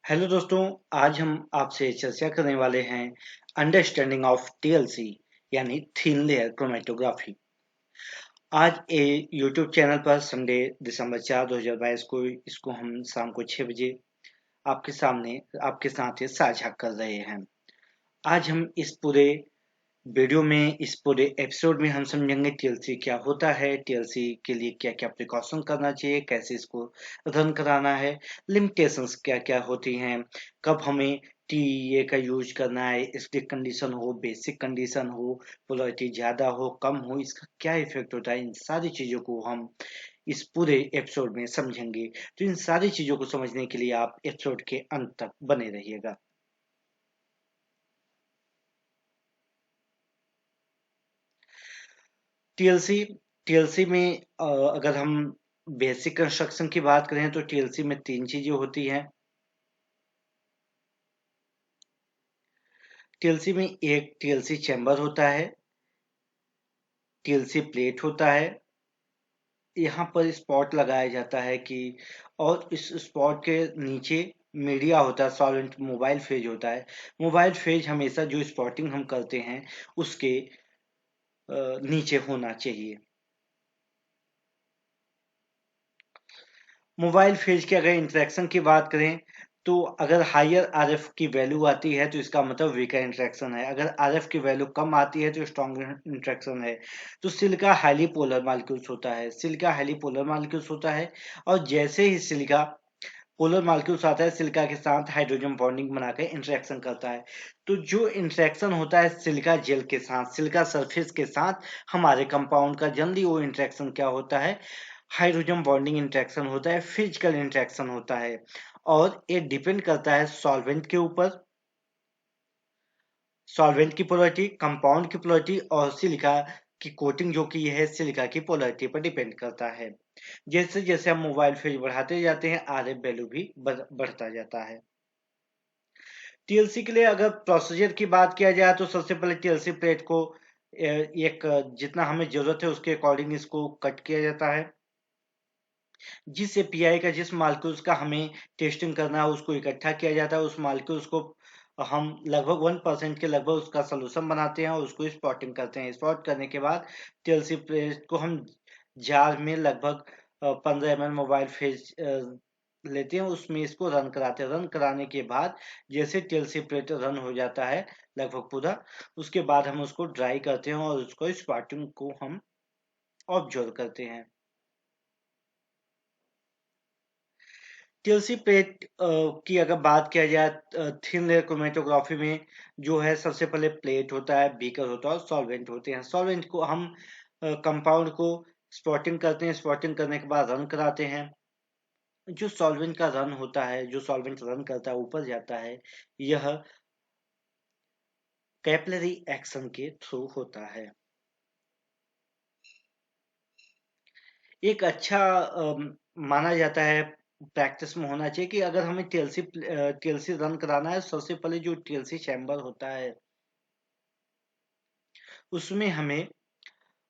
Hello दोस्तों, आज हम आपसे चर्चा करने वाले हैं अंडरस्टैंडिंग ऑफ टीएलसी यानी थिन लेयर क्रोमेटोग्राफी। आज यूट्यूब चैनल पर संडे दिसंबर 4 2022 को इसको हम शाम को 6 बजे आपके सामने आपके साथ ये साझा कर रहे हैं। आज हम इस पूरे वीडियो में इस पूरे एपिसोड में हम समझेंगे टीएलसी क्या होता है, टीएलसी के लिए क्या क्या प्रिकॉशन करना चाहिए, कैसे इसको रन कराना है, लिमिटेशंस क्या क्या होती हैं, कब हमें टीईए का यूज करना है, स्टिक कंडीशन हो, बेसिक कंडीशन हो, पोलैरिटी ज्यादा हो, कम हो, इसका क्या इफेक्ट होता है, इन सारी चीजों को हम इस पूरे एपिसोड में समझेंगे। तो इन सारी चीजों को समझने के लिए आप एपिसोड के अंत तक बने रहिएगा। टीएलसी टीएलसी में अगर हम बेसिक कंस्ट्रक्शन की बात करें तो टीएलसी में तीन चीजें होती हैं। टीएलसी में एक टीएलसी चैम्बर होता है, टीएलसी प्लेट होता है, यहाँ पर स्पॉट लगाया जाता है कि और इस स्पॉट के नीचे मीडिया होता है, सॉल्वेंट मोबाइल फेज होता है। मोबाइल फेज हमेशा जो स्पॉटिंग हम करते हैं उसके नीचे होना चाहिए। मोबाइल फेज के अगर इंटरेक्शन की बात करें तो अगर हायर आरएफ की वैल्यू आती है तो इसका मतलब वीकर इंटरेक्शन है, अगर आरएफ की वैल्यू कम आती है तो स्ट्रॉन्ग इंटरेक्शन है। तो सिलिका हाईली पोलर मॉलिक्यूल्स होता है, सिलिका हाईली पोलर मॉलिक्यूल्स होता है। और जैसे ही सिलिका पोलर मॉलिक्यूल्स आता है, सिलिका के साथ हाइड्रोजन बॉन्डिंग बनाकर इंटरेक्शन करता है। तो जो इंटरेक्शन होता है सिलिका जेल के साथ, सिलिका सरफेस के साथ हमारे कंपाउंड का, जनरली वो इंटरेक्शन क्या होता है, हाइड्रोजन बॉन्डिंग इंटरेक्शन होता है, फिजिकल इंटरेक्शन होता है। और ये डिपेंड करता है सॉल्वेंट के ऊपर, सॉल्वेंट की पोलैरिटी, कंपाउंड की पोलैरिटी और सिलिका की कोटिंग जो की है सिलिका की पोलैरिटी पर डिपेंड करता है। जैसे जैसे हम मोबाइल फेज बढ़ाते जाते हैं आरएफ वैल्यू भी बढ़ता जाता है। टीएलसी के लिए अगर प्रोसीजर की बात किया जाए तो सबसे पहले टीएलसी प्लेट को एक जितना हमें जरूरत है उसके अकॉर्डिंग इसको कट किया जाता है। जिस एपीआई का, जिस मालिक्यूल्स का हमें टेस्टिंग करना है उसको इकट्ठा किया जाता है। उस मालिक्यूल्स को हम लगभग 1% के लगभग उसका सोल्यूशन बनाते हैं और उसको स्पॉटिंग करते हैं। स्पॉट करने के बाद टीएलसी प्लेट को हम जार में लगभग 15 ml मोबाइल फेज लेते हैं, उसमें इसको रन कराते हैं। रन कराने के बाद जैसे टीएलसी प्लेट रन हो जाता है लगभग पूरा, उसके बाद हम उसको ड्राई करते हैं और उसको स्पॉटिंग को हम ऑब्जर्व करते हैं। टीएलसी प्लेट की अगर बात किया जाए थिन लेयर क्रोमेटोग्राफी में जो है, सबसे पहले प्लेट होता है, बीकर होता है और सॉल्वेंट होते हैं। सॉल्वेंट को हम कंपाउंड को स्पॉटिंग करते हैं, स्पॉटिंग करने के बाद रन कराते हैं। जो सॉल्वेंट का रन होता है, जो सॉल्वेंट रन करता है ऊपर जाता है, यह कैपिलरी एक्शन के थ्रू होता है। एक अच्छा माना जाता है, प्रैक्टिस में होना चाहिए कि अगर हमें टीएलसी रन कराना है, सबसे पहले जो टीएलसी चैम्बर होता है उसमें हमें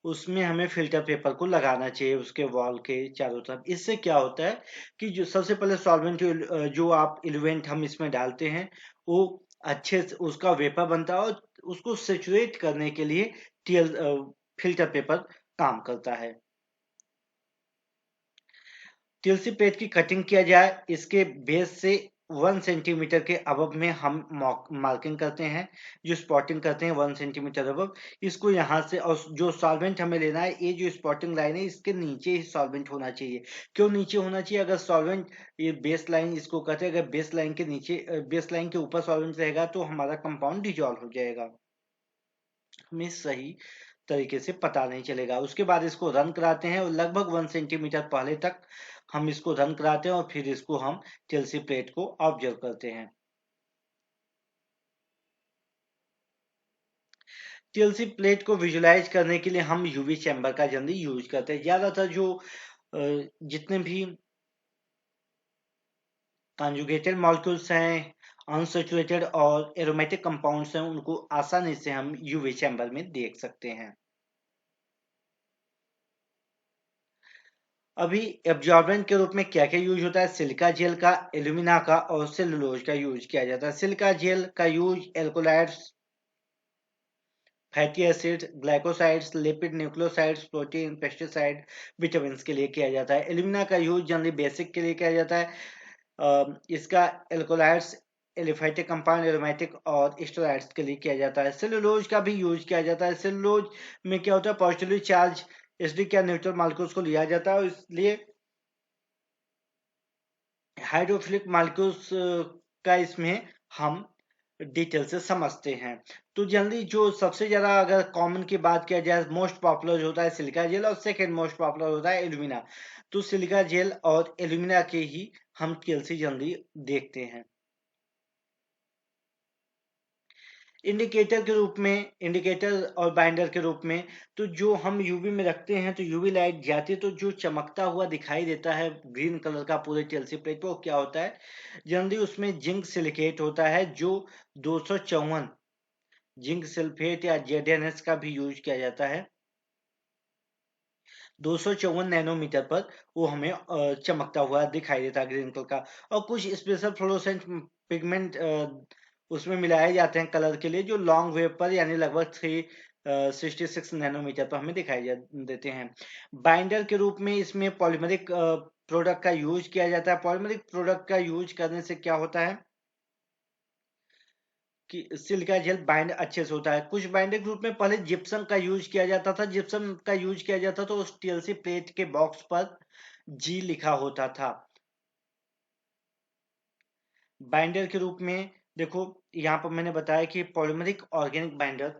उसमें हमें फिल्टर पेपर को लगाना चाहिए उसके वॉल के चारों तरफ। इससे क्या होता है कि जो सबसे पहले सॉल्वेंट जो आप इल्यूएंट हम इसमें डालते हैं वो अच्छे से उसका वेपर बनता है और उसको सेचुरेट करने के लिए टीएल फिल्टर पेपर काम करता है। टीएलसी प्लेट की कटिंग किया जाए, इसके बेस से 1 सेंटीमीटर के अबव में हम मार्किंग करते हैं, जो स्पॉटिंग करते हैं 1 सेंटीमीटर अबव। इसको यहाँ से, और जो सॉल्वेंट हमें लेना है, ये जो स्पॉटिंग लाइन है इसके नीचे ही सॉल्वेंट होना चाहिए। क्यों नीचे होना चाहिए? अगर सॉल्वेंट, ये बेस लाइन इसको कहते हैं, अगर बेस लाइन के नीचे, बेस लाइन के ऊपर सॉल्वेंट रहेगा तो हमारा कंपाउंड डिजॉल्व हो जाएगा, हमें सही तरीके से पता नहीं चलेगा। उसके बाद इसको रन कराते हैं और लगभग 1 सेंटीमीटर पहले तक हम इसको रन कराते हैं और फिर इसको हम टीएलसी प्लेट को ऑब्जर्व करते हैं। टीएलसी प्लेट को विजुलाइज करने के लिए हम यूवी चैम्बर का जनरली यूज करते हैं। ज्यादातर जो जितने भी कॉन्जुगेटेड मॉलिक्यूल्स हैं, अनसैचुरेटेड और एरोमेटिक कंपाउंड्स हैं, उनको आसानी से हम यूवी चैम्बर में देख सकते हैं। अभी एब्जॉर्बेंट के रूप में क्या क्या यूज होता है? सिलिका जेल का, एल्यूमिना का और सेलुलोज का यूज किया जाता है। सिलिका जेल का use alkaloids, fatty acids, glycosides, lipid, nucleosides, protein, pesticide, vitamin के लिए किया जाता है। एल्यूमिना का यूज जनरली बेसिक के लिए किया जाता है। इसका एल्कोलाइड्स, एलिफेटिक कंपाउंड, एरोमेटिक और स्टेरॉइड्स के लिए किया जाता है। सेलुलोज का भी यूज किया जाता है। सेलुलोज में क्या होता है? पॉजिटिवली चार्ज एसिडिक या न्यूट्रल मॉलिक्यूल्स को लिया जाता है और इसलिए हाइड्रोफिलिक मॉलिक्यूल्स का इसमें हम डिटेल से समझते हैं। तो जनरली जो सबसे ज्यादा अगर कॉमन की बात किया जाए, मोस्ट पॉपुलर होता है सिलिका जेल और सेकेंड मोस्ट पॉपुलर होता है एल्यूमिना। तो सिलिका जेल और एल्यूमिना के ही हम टीएलसी जनरली देखते हैं। इंडिकेटर के रूप में, इंडिकेटर और बाइंडर के रूप में, तो जो हम यूवी में रखते हैं तो यूवी लाइट जाती है तो जो चमकता हुआ दिखाई देता है ग्रीन कलर का पूरे टीएलसी प्लेट पे, वो क्या होता है? जनरली उसमें जिंक सिलिकेट होता है जो 254 जिंक सल्फेट या जेडएनएस का भी यूज किया जाता है। 254 नैनोमीटर पर वो हमें चमकता हुआ दिखाई देता है ग्रीन कलर का। और कुछ स्पेशल फ्लोरोसेंट पिगमेंट उसमें मिलाए जाते हैं कलर के लिए, जो लॉन्ग वेव पर यानी लगभग 366 नैनोमीटर पर हमें दिखाई देते हैं। बाइंडर के रूप में इसमें पॉलीमरिक प्रोडक्ट का यूज किया जाता है। पॉलीमरिक प्रोडक्ट का यूज करने से क्या होता है कि सिलिका जेल बाइंड अच्छे से होता है। कुछ बाइंडर ग्रुप में पहले जिप्सम का यूज किया जाता था। जिप्सम का यूज किया जाता तो उस टीएलसी प्लेट के बॉक्स पर जी लिखा होता था। बाइंडर के रूप में देखो, यहाँ पर मैंने बताया कि पॉलीमरिक ऑर्गेनिक बाइंडर,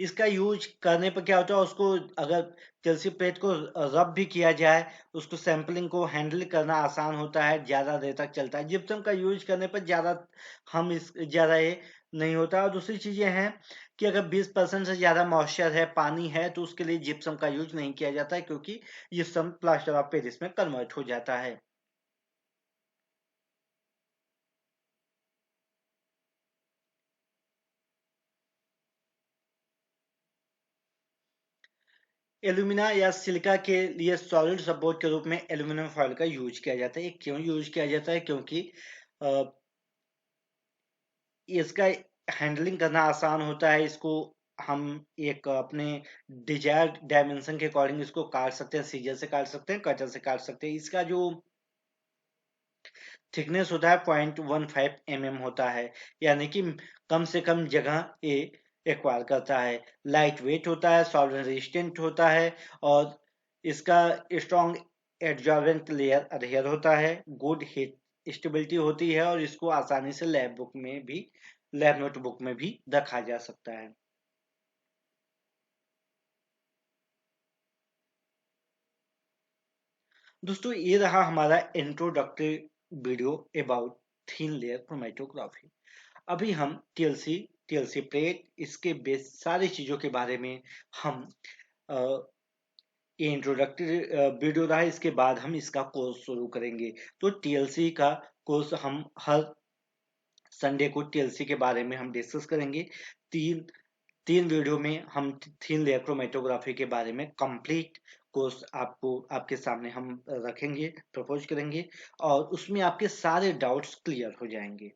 इसका यूज करने पर क्या होता है, उसको अगर टिएलसी प्लेट को रब भी किया जाए, उसको सैंपलिंग को हैंडल करना आसान होता है, ज्यादा देर तक चलता है। जिप्सम का यूज करने पर ज्यादा ये नहीं होता। और दूसरी चीजें हैं कि अगर 20% से ज्यादा मॉइस्चर है, पानी है, तो उसके लिए जिप्सम का यूज नहीं किया जाता है, क्योंकि जिप्सम प्लास्टर ऑफ पेरिस में कन्वर्ट हो जाता है। एल्यूमिना या सिलिका के लिए सॉलिड सपोर्ट के रूप में एल्यूमिनियम फॉयल का यूज किया जाता है। क्यों यूज किया जाता है? क्योंकि इसका हैंडलिंग करना आसान होता है। इसको हम एक अपने डिजायर्ड डायमेंशन के अकॉर्डिंग इसको काट सकते हैं, सीजर से काट सकते हैं, कटर से काट सकते हैं। इसका जो थिकनेस होता है 0.15 होता है, यानी कि कम से कम जगह ये एक्वायर करता है। लाइट वेट होता है, सॉल्वेंट रेजिस्टेंट होता है और इसका स्ट्रॉन्ग एडजॉर्बेंट लेयर अडहेयर होता है, गुड हीट स्टेबिलिटी होती है और इसको आसानी से लैब नोटबुक में भी रखा जा सकता है। दोस्तों, ये रहा हमारा introductory video about thin layer chromatography. अभी हम टीएलसी प्लेट, इसके बेस सारी चीजों के बारे में हम अ, ये इंट्रोडक्टरी वीडियो रहा। इसके बाद हम इसका कोर्स शुरू करेंगे। तो टीएलसी का कोर्स हम हर संडे को टीएलसी के बारे में हम डिस्कस करेंगे। तीन तीन वीडियो में हम थीन लेयर क्रोमेटोग्राफी के बारे में कंप्लीट कोर्स आपको आपके सामने हम रखेंगे, प्रपोज करेंगे और उसमें आपके सारे डाउट्स क्लियर हो जाएंगे।